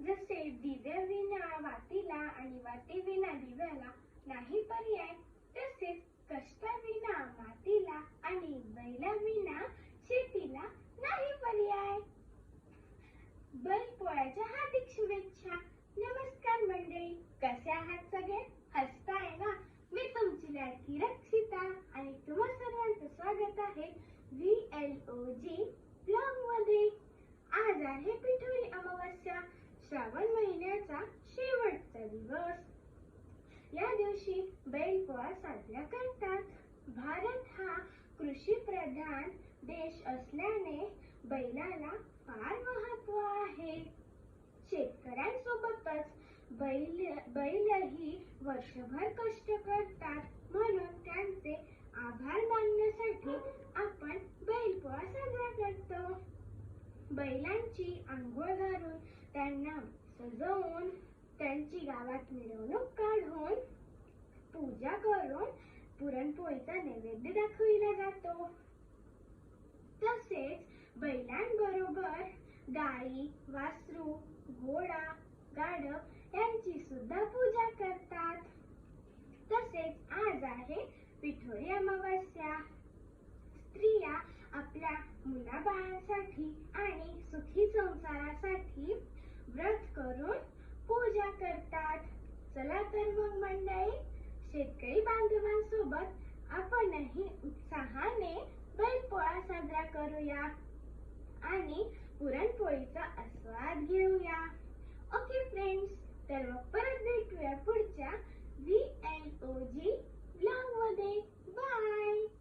जसे दिव्याविना वातीला आणि वातीविना दिव्याला नाही पर्याय, तसेच कष्टाविना मातीला आणि बैलाविना शेतीला नाही पर्याय. बैलपोळ्याच्या हार्दिक शुभेच्छा. नमस्कार मंडळी, कसे आहात सगळे? हसताय ना? मी तुमची लाडकी रक्षिता आणि तुम्हा सर्वांचं स्वागत आहे VLOG ब्लॉग मध्ये. आज आहे पिठोरी अमावस्या, श्रावण महिन्याचा शेवटचा दिवस. या दिवशी बैलपोळा साजरा करतात. भारत हा कृषी प्रधान देश असल्याने बैलाला फार महत्त्व आहे. शेतकऱ्यांसोबतच बैलही वर्षभर कष्ट करतात, म्हणून त्यांचे आभार मानण्यासाठी आपण बैलपोळा साजरा करतो. बैलांची आंघोळ घालून त्यांना सजवून त्यांची गावात मिरवणूक काढून पूजा करून पुरणपोळीचा नैवेद्य दाखविला जातो. तसेच बैलांबरोबर गाई, वासरू, घोडा, गाढव यांची सुद्धा पूजा करतात. तसेच आज आहे पिठोरी अमावस्या. स्त्रिया आपल्या मुलाबाळांसाठी आणि सुखी संसारासाठी व्रत करून पूजा करतात. चला तर मग मंडळी, शेतकरी बांधवांसोबत आपणही उत्साहाने बैलपोळा साजरा करूया आणि पुरणपोळीचा आस्वाद घेऊया. ओके फ्रेंड्स, तर मग परत भेटूया पुढच्या VLOG ब्लॉग मध्ये. बाय.